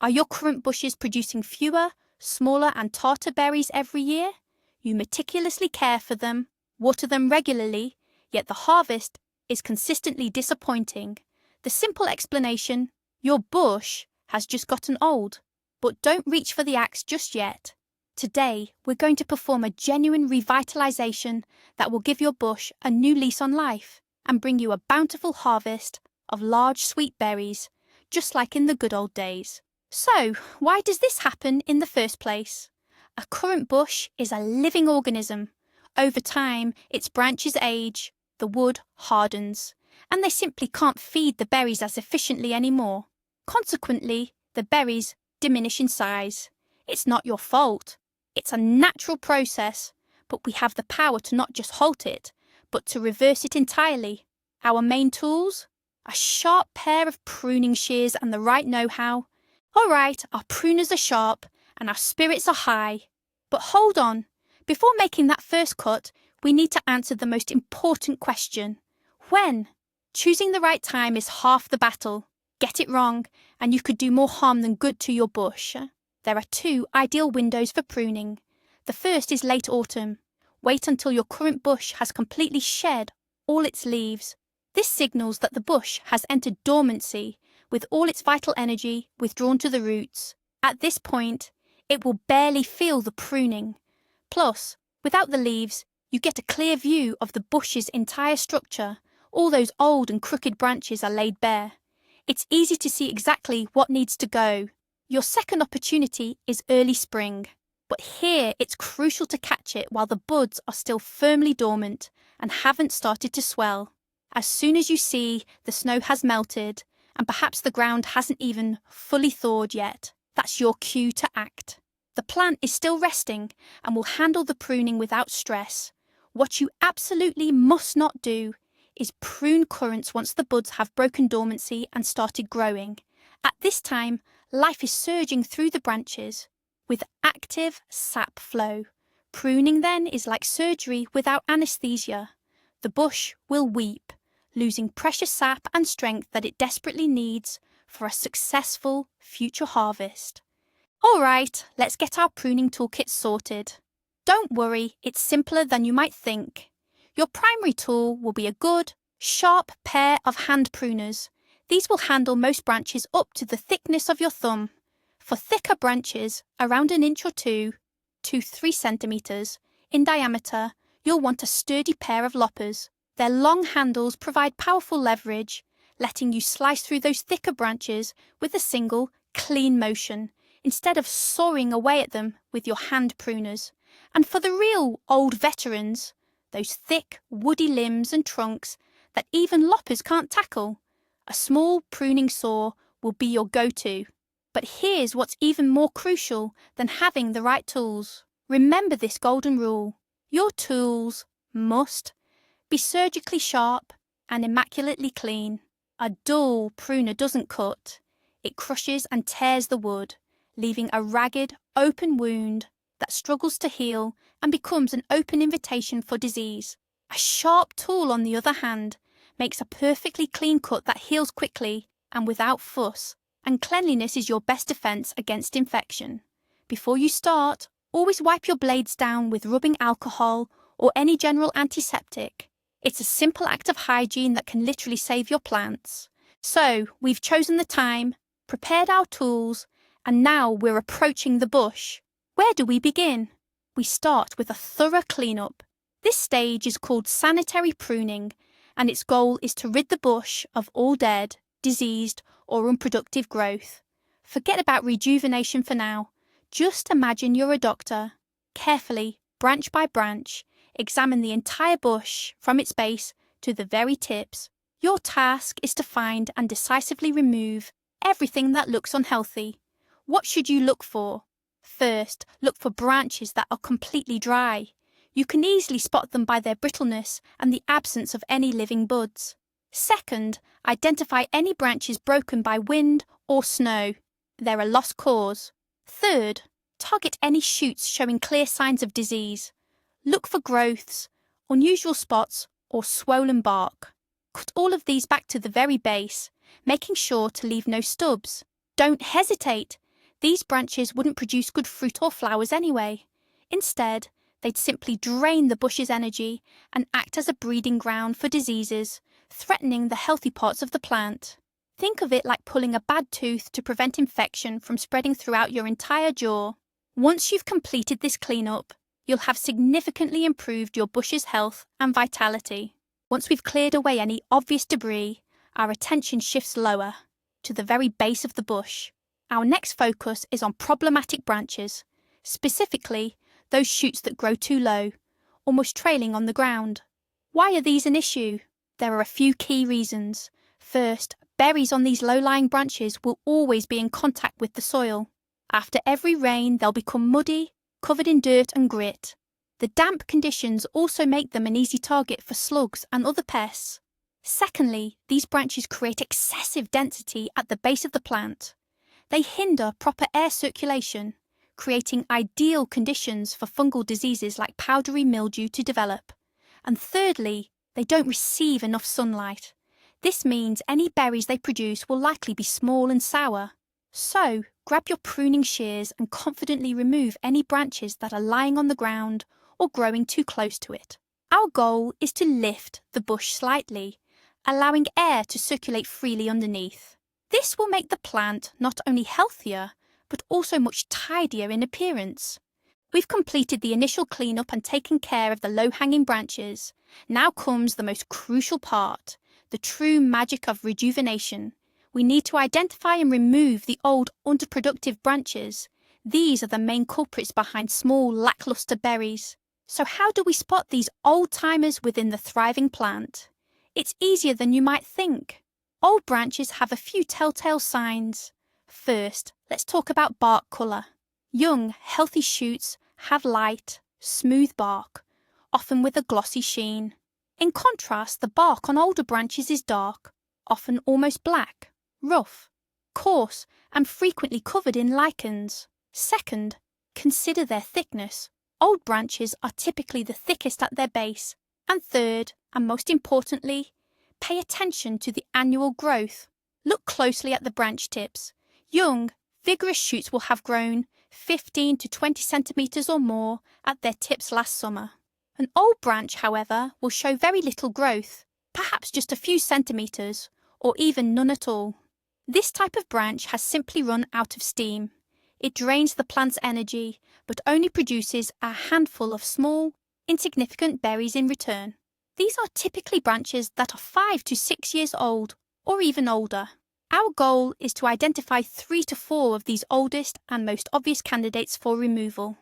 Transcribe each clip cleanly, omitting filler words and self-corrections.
Are your currant bushes producing fewer, smaller and tartar berries every year? You meticulously care for them, water them regularly, yet the harvest is consistently disappointing. The simple explanation: your bush has just gotten old. But don't reach for the axe just yet. Today, we're going to perform a genuine revitalization that will give your bush a new lease on life and bring you a bountiful harvest of large sweet berries, just like in the good old days. So, why does this happen in the first place? A currant bush is a living organism. Over time, its branches age, the wood hardens, and they simply can't feed the berries as efficiently anymore. Consequently, the berries diminish in size. It's not your fault. It's a natural process, but we have the power to not just halt it, but to reverse it entirely. Our main tools? A sharp pair of pruning shears and the right know-how. All right, our pruners are sharp and our spirits are high. But hold on. Before making that first cut, we need to answer the most important question. When? Choosing the right time is half the battle. Get it wrong, and you could do more harm than good to your bush. There are two ideal windows for pruning. The first is late autumn. Wait until your currant bush has completely shed all its leaves. This signals that the bush has entered dormancy, with all its vital energy withdrawn to the roots. At this point, it will barely feel the pruning. Plus, without the leaves, you get a clear view of the bush's entire structure. All those old and crooked branches are laid bare. It's easy to see exactly what needs to go. Your second opportunity is early spring, but here it's crucial to catch it while the buds are still firmly dormant and haven't started to swell. As soon as you see the snow has melted and perhaps the ground hasn't even fully thawed yet, that's your cue to act. The plant is still resting and will handle the pruning without stress. What you absolutely must not do is prune currants once the buds have broken dormancy and started growing. At this time, life is surging through the branches with active sap flow. Pruning then is like surgery without anesthesia. The bush will weep, losing precious sap and strength that it desperately needs for a successful future harvest. All right, let's get our pruning toolkit sorted. Don't worry, it's simpler than you might think. Your primary tool will be a good, sharp pair of hand pruners. These will handle most branches up to the thickness of your thumb. For thicker branches, around an inch or 2 to 3 centimeters in diameter, you'll want a sturdy pair of loppers. Their long handles provide powerful leverage, letting you slice through those thicker branches with a single, clean motion, instead of sawing away at them with your hand pruners. And for the real old veterans, those thick, woody limbs and trunks that even loppers can't tackle, a small pruning saw will be your go-to. But here's what's even more crucial than having the right tools. Remember this golden rule. Your tools must be surgically sharp and immaculately clean. A dull pruner doesn't cut. It crushes and tears the wood, leaving a ragged, open wound that struggles to heal and becomes an open invitation for disease. A sharp tool, on the other hand, makes a perfectly clean cut that heals quickly and without fuss, and cleanliness is your best defense against infection. Before you start, always wipe your blades down with rubbing alcohol or any general antiseptic. It's a simple act of hygiene that can literally save your plants. So, we've chosen the time, prepared our tools, and now we're approaching the bush. Where do we begin? We start with a thorough cleanup. This stage is called sanitary pruning, and its goal is to rid the bush of all dead, diseased, or unproductive growth. Forget about rejuvenation for now. Just imagine you're a doctor. Carefully, branch by branch, examine the entire bush from its base to the very tips. Your task is to find and decisively remove everything that looks unhealthy. What should you look for? First, look for branches that are completely dry. You can easily spot them by their brittleness and the absence of any living buds. Second, identify any branches broken by wind or snow. They're a lost cause. Third, target any shoots showing clear signs of disease. Look for growths, unusual spots, or swollen bark. Cut all of these back to the very base, making sure to leave no stubs. Don't hesitate. These branches wouldn't produce good fruit or flowers anyway. Instead, they'd simply drain the bush's energy and act as a breeding ground for diseases, threatening the healthy parts of the plant. Think of it like pulling a bad tooth to prevent infection from spreading throughout your entire jaw. Once you've completed this cleanup, you'll have significantly improved your bush's health and vitality. Once we've cleared away any obvious debris, our attention shifts lower, to the very base of the bush. Our next focus is on problematic branches, specifically those shoots that grow too low, almost trailing on the ground. Why are these an issue? There are a few key reasons. First, berries on these low-lying branches will always be in contact with the soil. After every rain, they'll become muddy, covered in dirt and grit. The damp conditions also make them an easy target for slugs and other pests. Secondly, these branches create excessive density at the base of the plant. They hinder proper air circulation, creating ideal conditions for fungal diseases like powdery mildew to develop. And thirdly, they don't receive enough sunlight. This means any berries they produce will likely be small and sour. So, grab your pruning shears and confidently remove any branches that are lying on the ground or growing too close to it. Our goal is to lift the bush slightly, allowing air to circulate freely underneath. This will make the plant not only healthier, but also much tidier in appearance. We've completed the initial cleanup and taken care of the low-hanging branches. Now comes the most crucial part, the true magic of rejuvenation. We need to identify and remove the old, underproductive branches. These are the main culprits behind small, lackluster berries. So how do we spot these old-timers within the thriving plant? It's easier than you might think. Old branches have a few telltale signs. First, let's talk about bark colour. Young, healthy shoots have light, smooth bark, often with a glossy sheen. In contrast, the bark on older branches is dark, often almost black, rough, coarse, and frequently covered in lichens. Second, consider their thickness. Old branches are typically the thickest at their base. And third, and most importantly, pay attention to the annual growth. Look closely at the branch tips. Young, vigorous shoots will have grown 15 to 20 centimetres or more at their tips last summer. An old branch, however, will show very little growth, perhaps just a few centimetres, or even none at all. This type of branch has simply run out of steam. It drains the plant's energy, but only produces a handful of small, insignificant berries in return. These are typically branches that are 5 to 6 years old, or even older. Our goal is to identify 3 to 4 of these oldest and most obvious candidates for removal.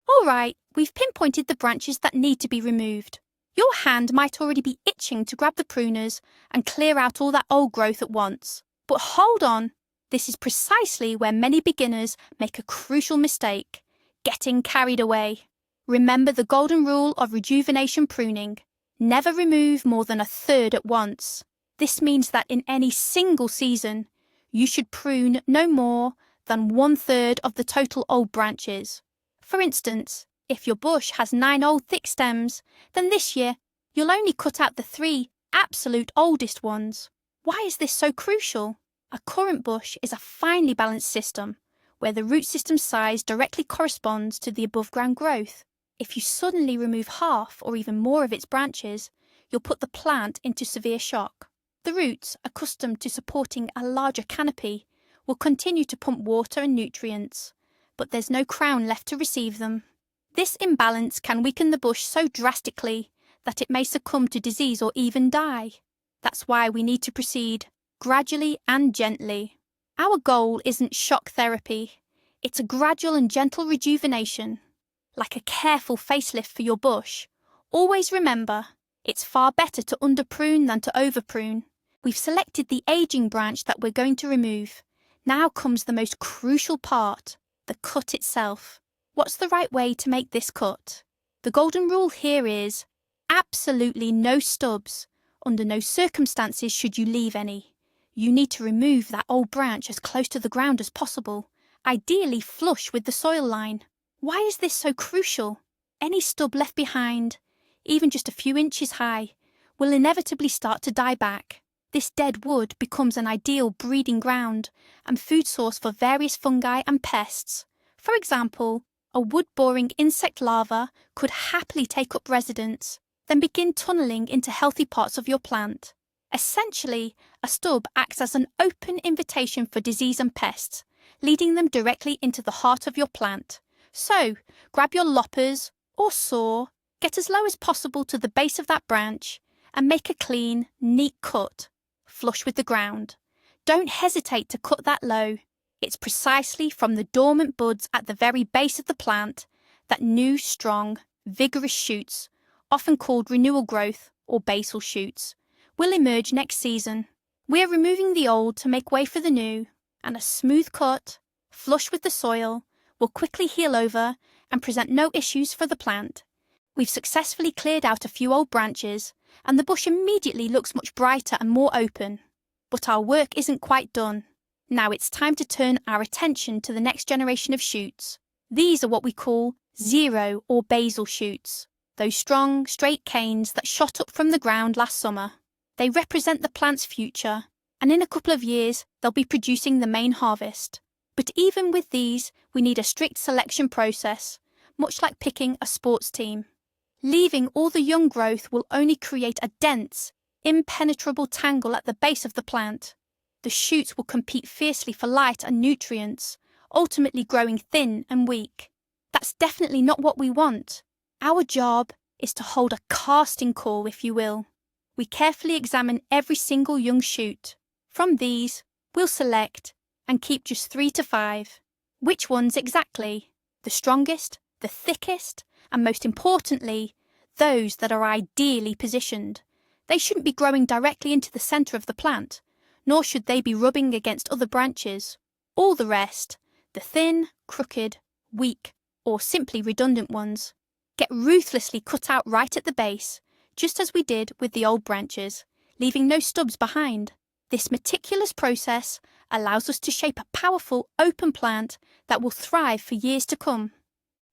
All right, we've pinpointed the branches that need to be removed. Your hand might already be itching to grab the pruners and clear out all that old growth at once. But hold on, this is precisely where many beginners make a crucial mistake, getting carried away. Remember the golden rule of rejuvenation pruning. Never remove more than a third at once. This means that in any single season, you should prune no more than 1/3 of the total old branches. For instance, if your bush has 9 old thick stems, then this year you'll only cut out the 3 absolute oldest ones. Why is this so crucial? A currant bush is a finely balanced system, where the root system size directly corresponds to the above-ground growth. If you suddenly remove half or even more of its branches, you'll put the plant into severe shock. The roots, accustomed to supporting a larger canopy, will continue to pump water and nutrients, but there's no crown left to receive them. This imbalance can weaken the bush so drastically that it may succumb to disease or even die. That's why we need to proceed gradually and gently. Our goal isn't shock therapy. It's a gradual and gentle rejuvenation. Like a careful facelift for your bush, always remember, it's far better to underprune than to overprune. We've selected the aging branch that we're going to remove. Now comes the most crucial part, the cut itself. What's the right way to make this cut? The golden rule here is absolutely no stubs. Under no circumstances should you leave any. You need to remove that old branch as close to the ground as possible, ideally flush with the soil line. Why is this so crucial? Any stub left behind, even just a few inches high, will inevitably start to die back. This dead wood becomes an ideal breeding ground and food source for various fungi and pests. For example, a wood-boring insect larva could happily take up residence, then begin tunneling into healthy parts of your plant. Essentially, a stub acts as an open invitation for disease and pests, leading them directly into the heart of your plant. So, grab your loppers or saw, get as low as possible to the base of that branch, and make a clean, neat cut, flush with the ground. Don't hesitate to cut that low. It's precisely from the dormant buds at the very base of the plant that new, strong, vigorous shoots, often called renewal growth or basal shoots, will emerge next season. We're removing the old to make way for the new, and a smooth cut, flush with the soil, will quickly heal over and present no issues for the plant. We've successfully cleared out a few old branches, and the bush immediately looks much brighter and more open. But our work isn't quite done. Now it's time to turn our attention to the next generation of shoots. These are what we call zero or basal shoots, those strong, straight canes that shot up from the ground last summer. They represent the plant's future, and in a couple of years they'll be producing the main harvest. But even with these, we need a strict selection process, much like picking a sports team. Leaving all the young growth will only create a dense, impenetrable tangle at the base of the plant. The shoots will compete fiercely for light and nutrients, ultimately growing thin and weak. That's definitely not what we want. Our job is to hold a casting call, if you will. We carefully examine every single young shoot. From these, we'll select and keep just 3 to 5. Which ones exactly? The strongest, the thickest, and most importantly, those that are ideally positioned. They shouldn't be growing directly into the centre of the plant, nor should they be rubbing against other branches. All the rest, the thin, crooked, weak, or simply redundant ones, get ruthlessly cut out right at the base, just as we did with the old branches, leaving no stubs behind. This meticulous process allows us to shape a powerful, open plant that will thrive for years to come.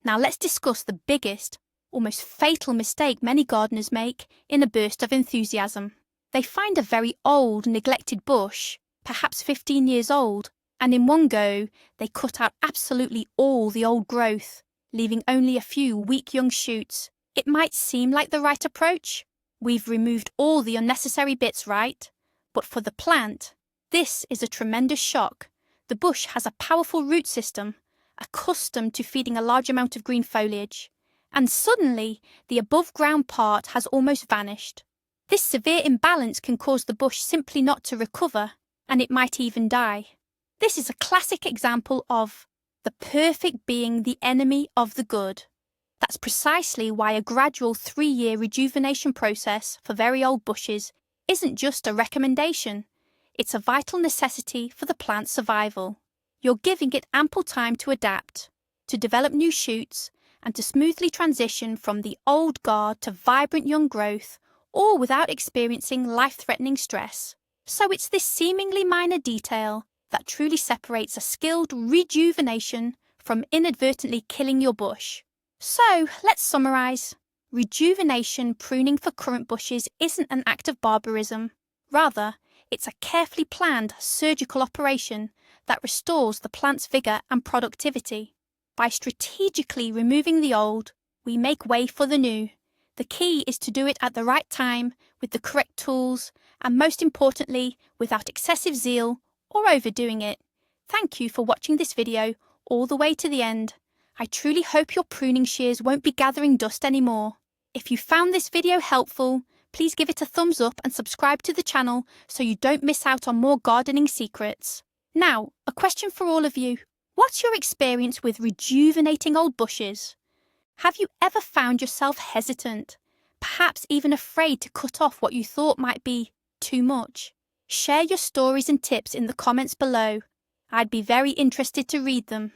Now let's discuss the biggest, almost fatal mistake many gardeners make in a burst of enthusiasm. They find a very old, neglected bush, perhaps 15 years old, and in one go, they cut out absolutely all the old growth, leaving only a few weak young shoots. It might seem like the right approach. We've removed all the unnecessary bits, right? But for the plant, this is a tremendous shock. The bush has a powerful root system, accustomed to feeding a large amount of green foliage, and suddenly the above-ground part has almost vanished. This severe imbalance can cause the bush simply not to recover, and it might even die. This is a classic example of the perfect being the enemy of the good. That's precisely why a gradual 3-year rejuvenation process for very old bushes isn't just a recommendation. It's a vital necessity for the plant's survival. You're giving it ample time to adapt, to develop new shoots, and to smoothly transition from the old guard to vibrant young growth, all without experiencing life-threatening stress. So it's this seemingly minor detail that truly separates a skilled rejuvenation from inadvertently killing your bush. So let's summarise. Rejuvenation pruning for currant bushes isn't an act of barbarism. Rather, it's a carefully planned surgical operation that restores the plant's vigour and productivity. By strategically removing the old, we make way for the new. The key is to do it at the right time, with the correct tools, and most importantly, without excessive zeal or overdoing it. Thank you for watching this video all the way to the end. I truly hope your pruning shears won't be gathering dust anymore. If you found this video helpful, please give it a thumbs up and subscribe to the channel so you don't miss out on more gardening secrets. Now, a question for all of you. What's your experience with rejuvenating old bushes? Have you ever found yourself hesitant, perhaps even afraid to cut off what you thought might be too much? Share your stories and tips in the comments below. I'd be very interested to read them.